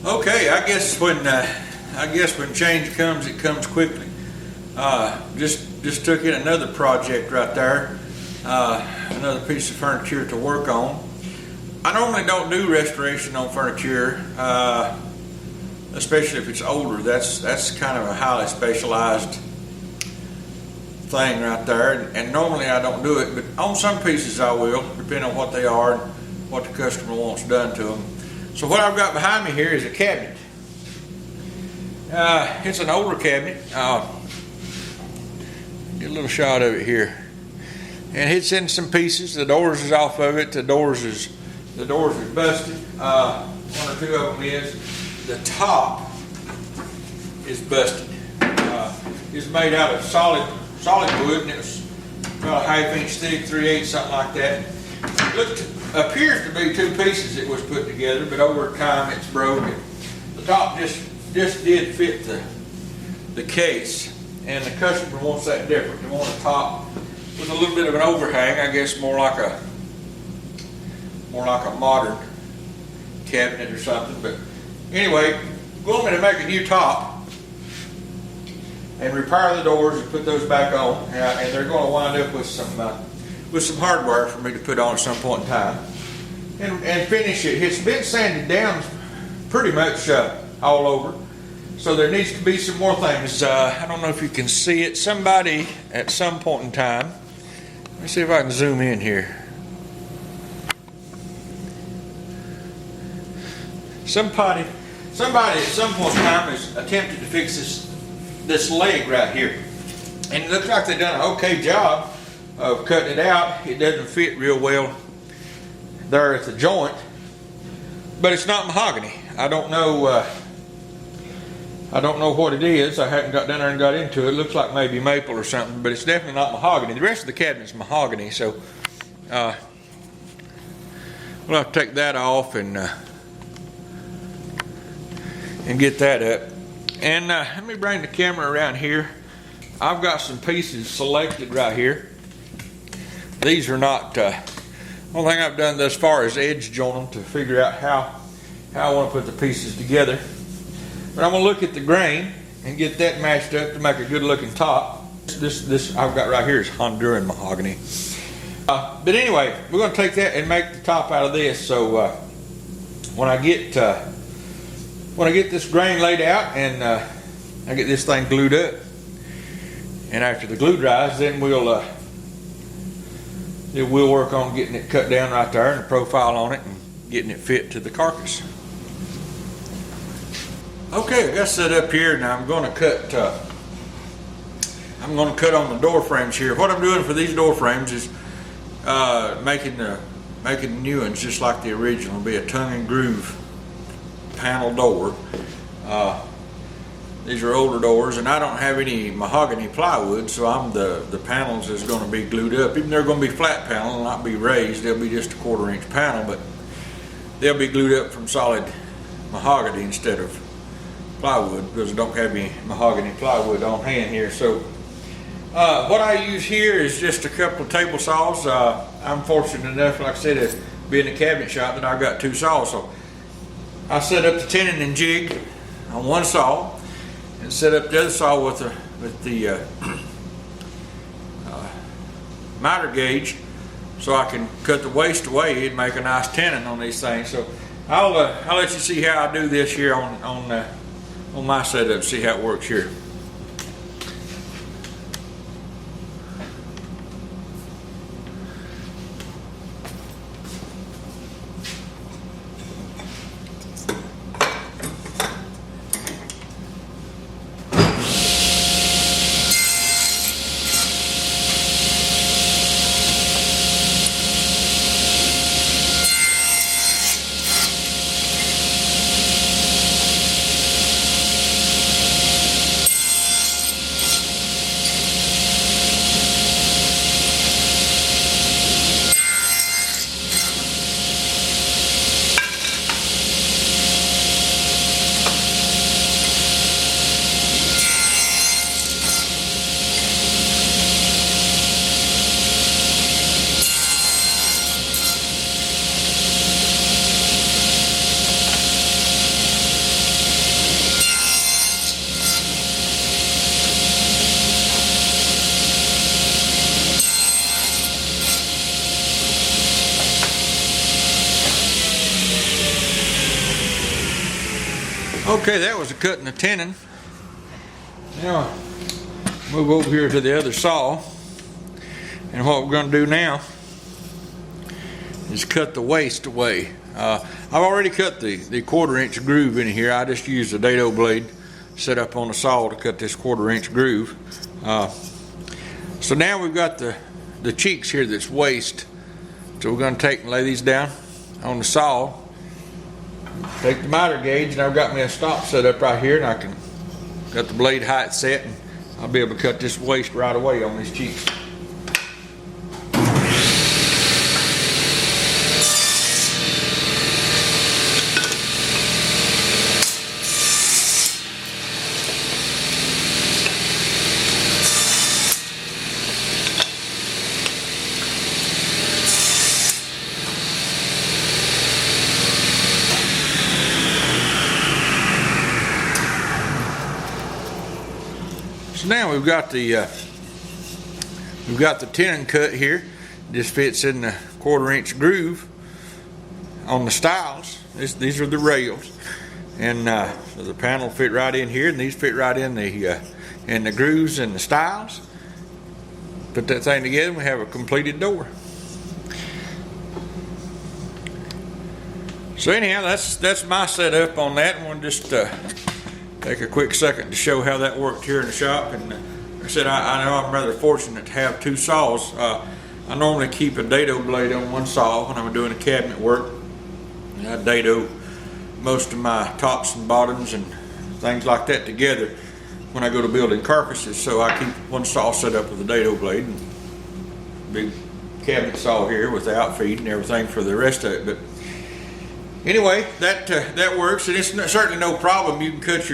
Okay, I guess when change comes, it comes quickly. Just took in another project right there, another piece of furniture to work on. I normally don't do restoration on furniture, especially if it's older. That's kind of a highly specialized thing right there, and normally I don't do it, but on some pieces I will, depending on what they are and what the customer wants done to them. So what I've got behind me here is a cabinet. It's an older cabinet. Get a little shot of it here, and it's in some pieces. The doors is off of it. The doors is busted. One or two of them is. The top is busted. It's made out of solid wood, and it was about a half-inch thick, 3/8, something like that. Appears to be two pieces that was put together, but over time it's broken. The top just did fit the case, and the customer wants that different. They want a top with a little bit of an overhang, I guess more like a modern cabinet or something. But anyway, we want me to make a new top and repair the doors and put those back on, and they're going to wind up with some hardware for me to put on at some point in time and finish it. It's been sanded down pretty much all over, so there needs to be some more things. I don't know if you can see it. Somebody at some point in time, let me see if I can zoom in here. Somebody at some point in time has attempted to fix this leg right here, and it looks like they've done an okay job of cutting it out. It doesn't fit real well there at the joint, but it's not mahogany. I don't know what it is. I haven't got down there and got into it. It looks like maybe maple or something, but it's definitely not mahogany. The rest of the cabinet's mahogany, so we'll have to take that off and get that up. And let me bring the camera around here. I've got some pieces selected right here. These are not, one thing I've done thus far is edge joint them to figure out how I want to put the pieces together. But I'm going to look at the grain and get that matched up to make a good looking top. This I've got right here is Honduran mahogany. But anyway, we're going to take that and make the top out of this. So when I get this grain laid out and I get this thing glued up, and after the glue dries, then we'll work on getting it cut down right there and the profile on it and getting it fit to the carcass. Okay, I got set up here. Now I'm going to cut on the door frames here. What I'm doing for these door frames is making new ones just like the original. It'll be a tongue and groove panel door. These are older doors, and I don't have any mahogany plywood, so the panels is going to be glued up. Even they're going to be flat panel, they'll not be raised. They'll be just a 1/4 inch panel, but they'll be glued up from solid mahogany instead of plywood, because I don't have any mahogany plywood on hand here. So what I use here is just a couple of table saws. I'm fortunate enough, like I said, to be in the cabinet shop that I've got 2 saws. So I set up the tenon and jig on one saw and set up the other saw with the miter gauge, so I can cut the waste away and make a nice tenon on these things. So I'll let you see how I do this here on my setup, see how it works here. Okay, that was a cutting the tenon. Now, move over here to the other saw. And what we're going to do now is cut the waste away. I've already cut the 1/4-inch groove in here. I just used a dado blade set up on the saw to cut this 1/4-inch groove. So now we've got the cheeks here that's waste. So we're going to take and lay these down on the saw. Take the miter gauge, and I've got me a stop set up right here, and I can got the blade height set, and I'll be able to cut this waste right away on these cheeks. So now we've got the tenon cut here. This fits in the 1/4-inch groove on the stiles. These are the rails, and so the panel fit right in here, and these fit right in the grooves and the stiles. Put that thing together, and we have a completed door. So anyhow, that's my setup on that. I want to just take a quick second to show how that worked here in the shop. And like I said, I know I'm rather fortunate to have two saws. I normally keep a dado blade on one saw when I'm doing a cabinet work. I dado most of my tops and bottoms and things like that together when I go to building carcasses. So I keep one saw set up with a dado blade, and big cabinet saw here with the outfeed and everything for the rest of it. But anyway, that works, and it's certainly no problem. You can cut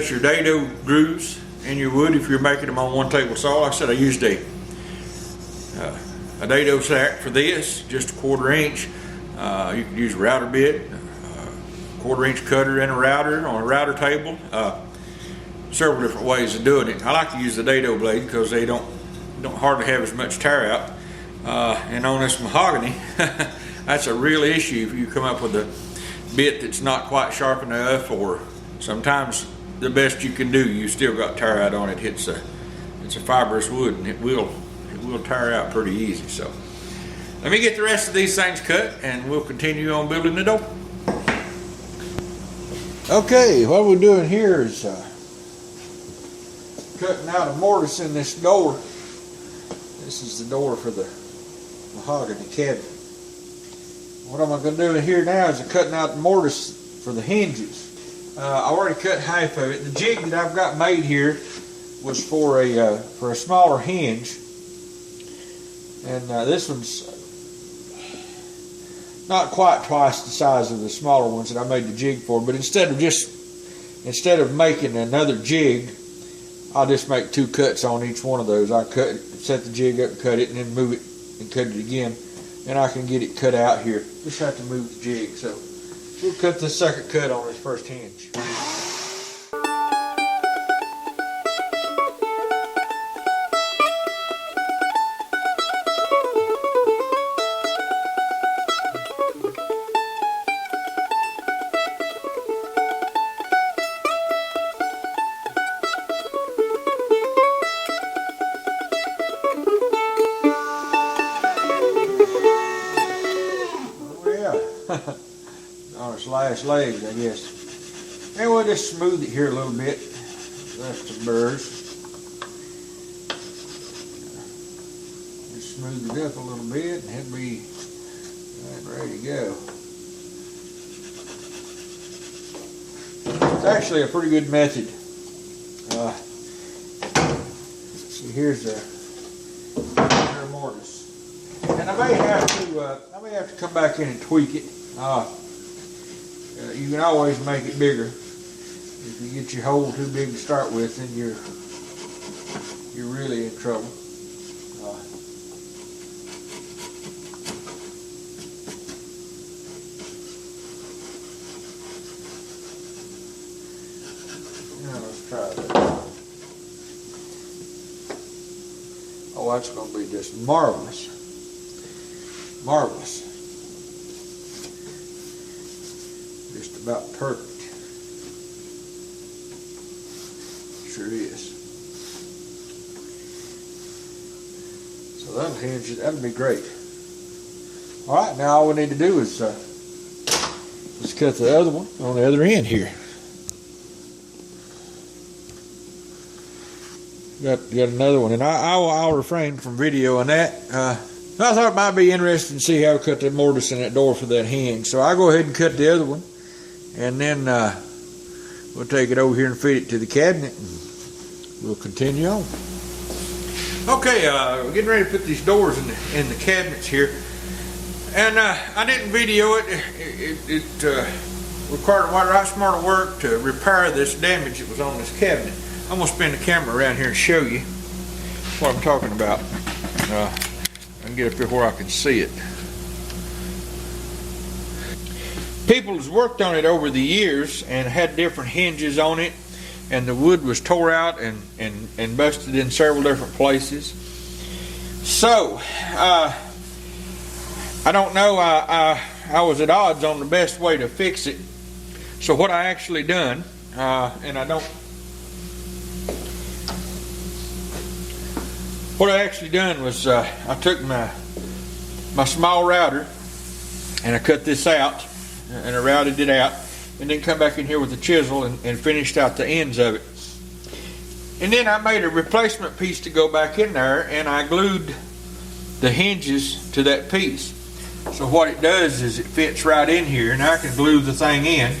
your dado grooves in your wood if you're making them on one table saw. Like I said, I used a dado sack for this, just a 1/4-inch. You can use a router bit, 1/4-inch cutter and a router on a router table. Several different ways of doing it. I like to use the dado blade because they don't hardly have as much tear out. And on this mahogany, that's a real issue if you come up with a bit that's not quite sharp enough, or sometimes the best you can do, you still got tear out on it. It's a fibrous wood, and it will tear out pretty easy. So let me get the rest of these things cut, and we'll continue on building the door. Okay, what we're doing here is cutting out a mortise in this door. This is the door for the mahogany cabinet. What I'm going to do in here now is cutting out the mortise for the hinges. I already cut half of it. The jig that I've got made here was for a smaller hinge, and this one's not quite twice the size of the smaller ones that I made the jig for. But instead of making another jig, I'll just make 2 cuts on each one of those. I set the jig up, cut it, and then move it and cut it again. And I can get it cut out here. Just have to move the jig. So we'll cut the second cut on this first hinge. On its last legs, I guess. And we'll just smooth it here a little bit. Rest the burrs. Just smooth it up a little bit, and it'll be ready to go. It's actually a pretty good method. See, here's a mortise. And I may have to come back in and tweak it. You can always make it bigger. If you get your hole too big to start with, then you're really in trouble. Now let's try that. Oh, that's going to be just marvelous. Marvelous. Just about perfect. sure is. So that'll hinge it. That'll be great. All right, now all we need to do is just cut the other one on the other end here. Got another one, and I'll refrain from videoing that. I thought it might be interesting to see how to cut the mortise in that door for that hinge. So I'll go ahead and cut the other one, and then we'll take it over here and fit it to the cabinet, and we'll continue on. Okay, we're getting ready to put these doors in the cabinets here, and I didn't video it. It required a right smart of work to repair this damage that was on this cabinet. I'm going to spin the camera around here and show you what I'm talking about. I can get up here where I can see it. People has worked on it over the years and had different hinges on it, and the wood was tore out and busted in several different places. So, I don't know, I was at odds on the best way to fix it. So what I actually done, what I actually done was I took my small router and I cut this out and I routed it out, and then come back in here with a chisel and finished out the ends of it. And then I made a replacement piece to go back in there, and I glued the hinges to that piece. So what it does is it fits right in here, and I can glue the thing in.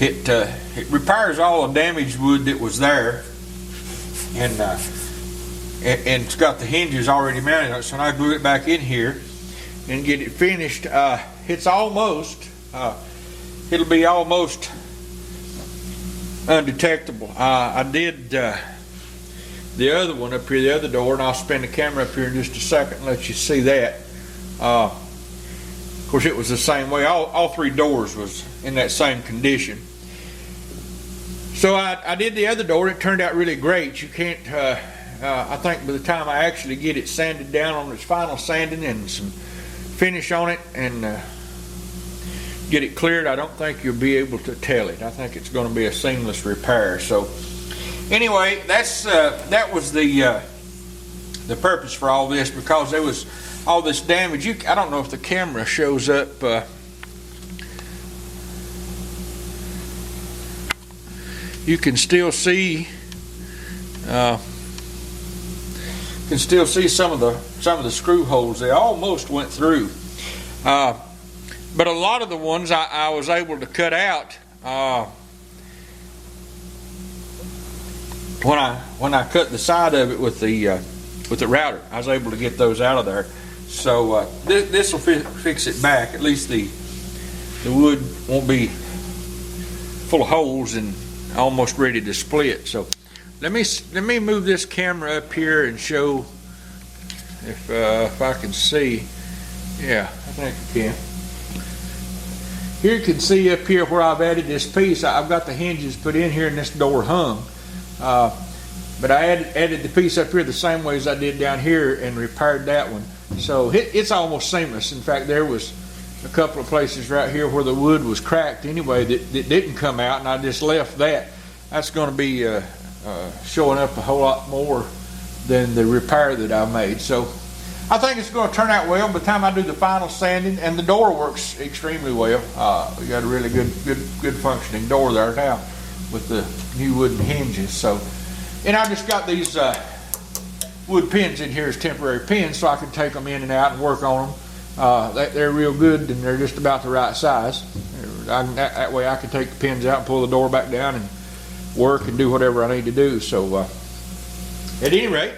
It repairs all the damaged wood that was there, and it's got the hinges already mounted on it. So when I glue it back in here and get it finished, it's almost, it'll be almost undetectable. I did the other one up here, the other door, and I'll spin the camera up here in just a second and let you see that. Of course, it was the same way. All three doors was in that same condition. So I did the other door. It turned out really great. You can't, I think by the time I actually get it sanded down on its final sanding and some finish on it and get it cleared, I don't think you'll be able to tell it. I think it's going to be a seamless repair. So anyway, that was the purpose for all this, because there was all this damage. I don't know if the camera shows up. You can still see. Some of the screw holes. They almost went through. But a lot of the ones I was able to cut out when I cut the side of it with the router. I was able to get those out of there. So this will fix it back. At least the wood won't be full of holes and almost ready to split. So let me move this camera up here and show if I can see. Yeah, I think I can. Here you can see up here where I've added this piece. I've got the hinges put in here and this door hung. But I added the piece up here the same way as I did down here and repaired that one. So it's almost seamless. In fact, there was a couple of places right here where the wood was cracked anyway that didn't come out, and I just left that. That's going to be showing up a whole lot more than the repair that I made. So I think it's going to turn out well by the time I do the final sanding, and the door works extremely well. We got a really good functioning door there now with the new wooden hinges. So, and I just got these wood pins in here as temporary pins, so I can take them in and out and work on them. They're real good, and they're just about the right size. That way I can take the pins out and pull the door back down and work and do whatever I need to do. So at any rate,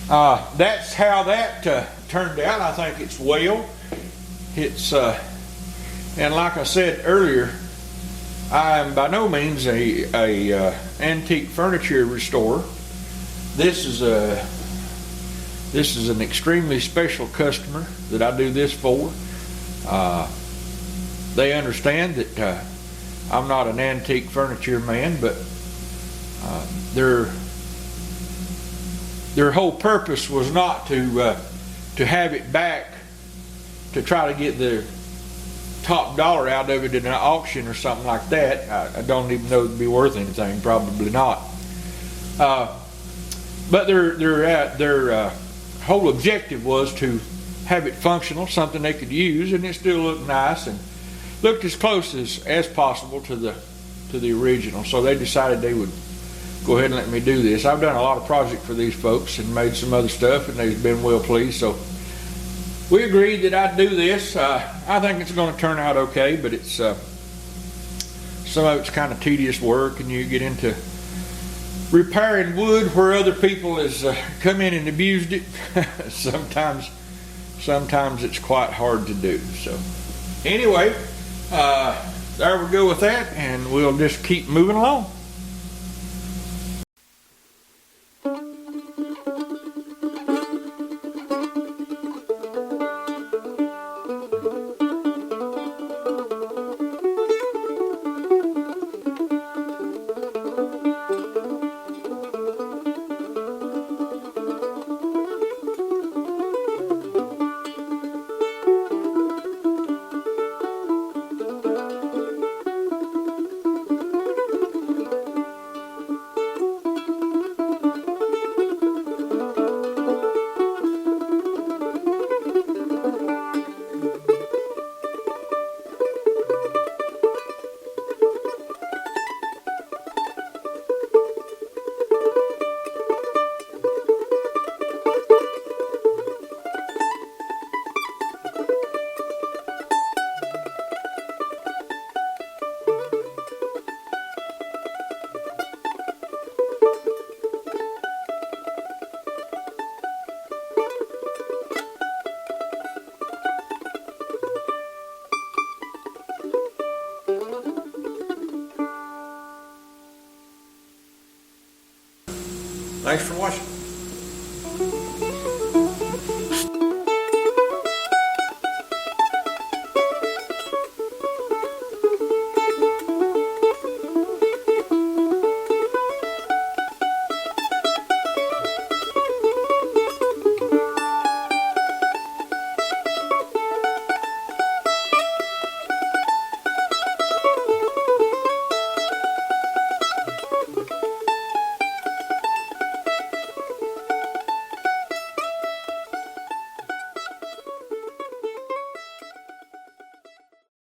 that's how that turned out. I think it's well. It's and like I said earlier, I am by no means a antique furniture restorer. This is an extremely special customer that I do this for. They understand that I'm not an antique furniture man, but their whole purpose was not to have it back to try to get the top dollar out of it in an auction or something like that. I don't even know it'd be worth anything, probably not. But their whole objective was to have it functional, something they could use, and it still looked nice and looked as close as possible to the original. So they decided they would go ahead and let me do this. I've done a lot of projects for these folks and made some other stuff, and they've been well pleased. So we agreed that I'd do this. I think it's going to turn out okay, but it's some of it's kind of tedious work, and you get into repairing wood where other people has come in and abused it. sometimes it's quite hard to do. So anyway, there we go with that, and we'll just keep moving along. Thanks for watching.